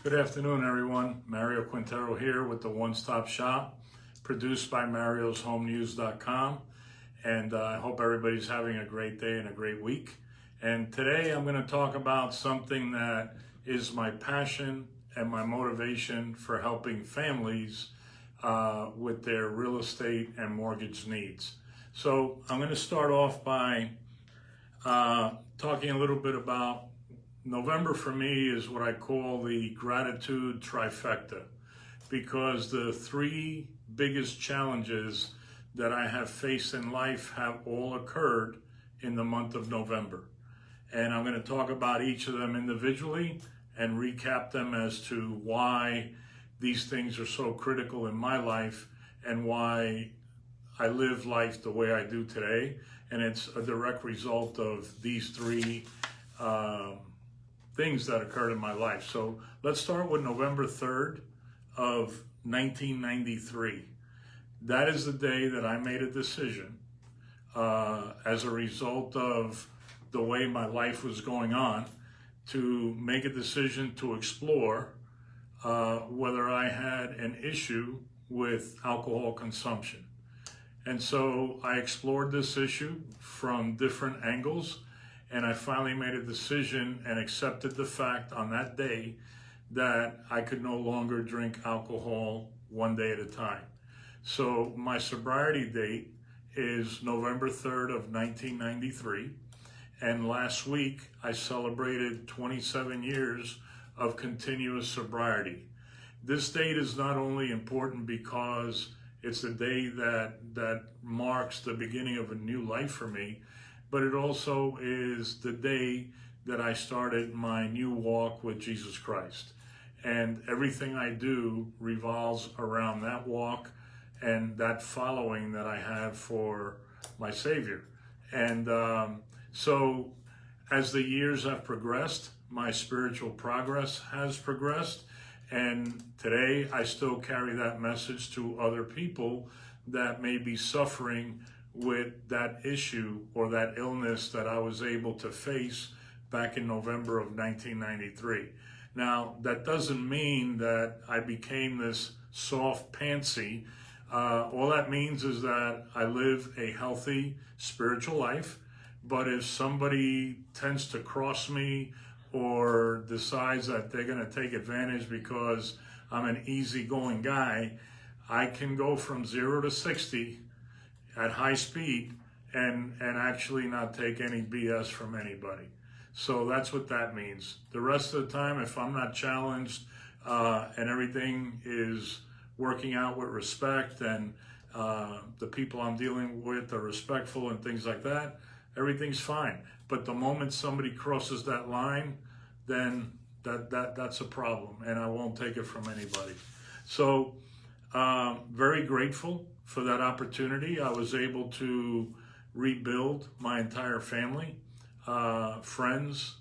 Good afternoon, everyone. Mario Quintero here with the One Stop Shop, produced by marioshomenews.com. And I hope everybody's having a great day and a great week. And today I'm going to talk about something that is my passion and my motivation for helping families with their real estate and mortgage needs. So I'm going to start off by talking a little bit about November. For me is what I call the gratitude trifecta, because the three biggest challenges that I have faced in life have all occurred in the month of November. And I'm going to talk about each of them individually and recap them as to why these things are so critical in my life and why I live life the way I do today. And it's a direct result of these three things that occurred in my life. So let's start with November 3rd of 1993. That is the day that I made a decision as a result of the way my life was going on, to make a decision to explore whether I had an issue with alcohol consumption. And so I explored this issue from different angles, and I finally made a decision and accepted the fact on that day that I could no longer drink alcohol one day at a time. So my sobriety date is November 3rd of 1993. And last week I celebrated 27 years of continuous sobriety. This date is not only important because it's the day that marks the beginning of a new life for me, but it also is the day that I started my new walk with Jesus Christ. And everything I do revolves around that walk and that following that I have for my Savior. And so as the years have progressed, my spiritual progress has progressed. And today I still carry that message to other people that may be suffering with that issue or that illness that I was able to face back in November of 1993. Now, that doesn't mean that I became this soft pantsy. All that means is that I live a healthy spiritual life, but if somebody tends to cross me or decides that they're going to take advantage because I'm an easygoing guy, I can go from 0 to 60 at high speed and actually not take any BS from anybody. So that's what that means. The rest of the time, if I'm not challenged and everything is working out with respect and the people I'm dealing with are respectful and things like that, everything's fine. But the moment somebody crosses that line, then that's a problem, and I won't take it from anybody. So very grateful for that opportunity. I was able to rebuild my entire family, friends,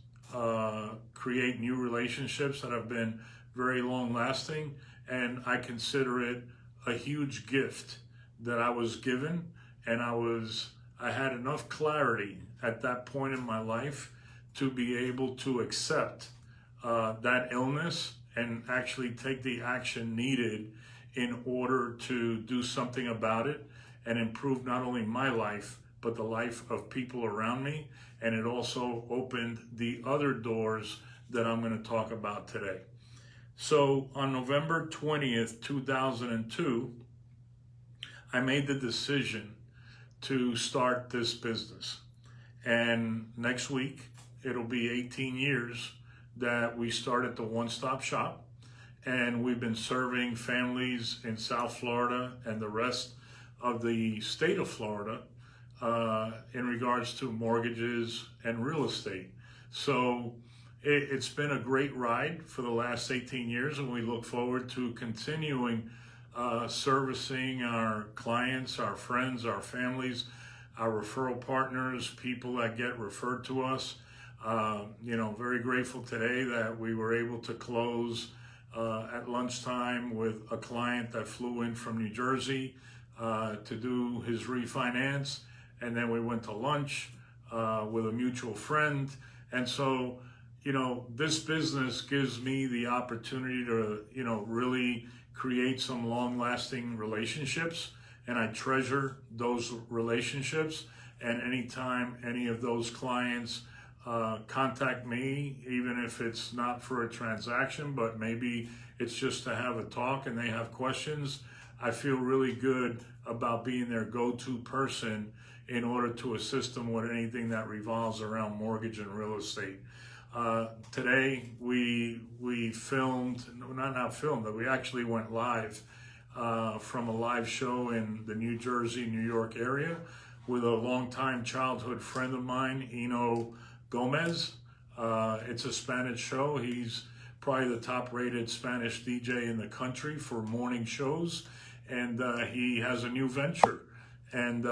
create new relationships that have been very long lasting, and I consider it a huge gift that I was given, and I had enough clarity at that point in my life to be able to accept that illness and actually take the action needed in order to do something about it and improve not only my life, but the life of people around me. And it also opened the other doors that I'm going to talk about today. So on November 20th, 2002, I made the decision to start this business. And next week, it'll be 18 years that we started the One Stop Shop. And we've been serving families in South Florida and the rest of the state of Florida in regards to mortgages and real estate. So it's been a great ride for the last 18 years, and we look forward to continuing servicing our clients, our friends, our families, our referral partners, people that get referred to us. Very grateful today that we were able to close at lunchtime with a client that flew in from New Jersey to do his refinance. And then we went to lunch with a mutual friend. And so this business gives me the opportunity to, really create some long-lasting relationships, and I treasure those relationships. And anytime any of those clients contact me, even if it's not for a transaction, but maybe it's just to have a talk and they have questions, I feel really good about being their go-to person in order to assist them with anything that revolves around mortgage and real estate. Today we filmed, not filmed, but we actually went live from a live show in the New Jersey, New York area with a longtime childhood friend of mine, Eno Gomez. It's a Spanish show. He's probably the top rated Spanish DJ in the country for morning shows, and he has a new venture. And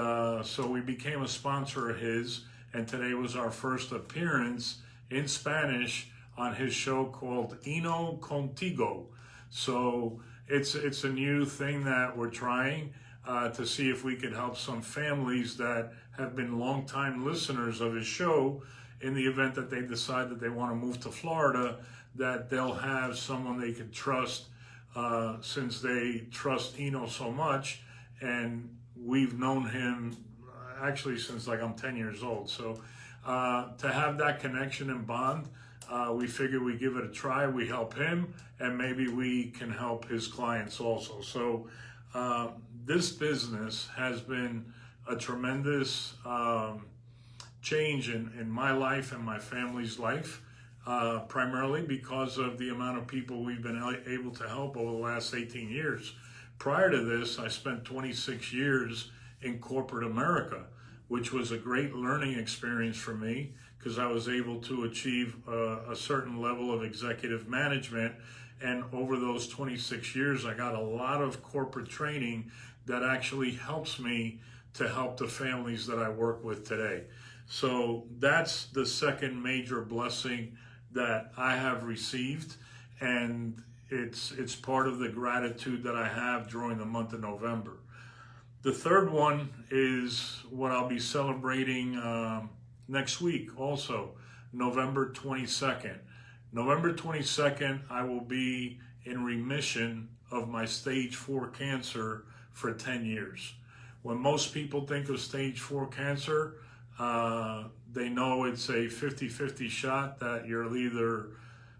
so we became a sponsor of his, and today was our first appearance in Spanish on his show called Eno Contigo. So it's a new thing that we're trying to see if we could help some families that have been longtime listeners of his show. In the event that they decide that they want to move to Florida, that they'll have someone they can trust, since they trust Eno so much. And we've known him actually since like I'm 10 years old. So to have that connection and bond, we figured we give it a try. We help him, and maybe we can help his clients also. So this business has been a tremendous change in my life and my family's life, primarily because of the amount of people we've been able to help over the last 18 years. Prior to this, I spent 26 years in corporate America, which was a great learning experience for me because I was able to achieve a certain level of executive management. And over those 26 years, I got a lot of corporate training that actually helps me to help the families that I work with today. So that's the second major blessing that I have received, and it's part of the gratitude that I have during the month of November. The third one is what I'll be celebrating next week also, November 22nd. November 22nd, I will be in remission of my stage 4 cancer for 10 years. When most people think of stage 4 cancer, they know it's a 50-50 shot that you'll either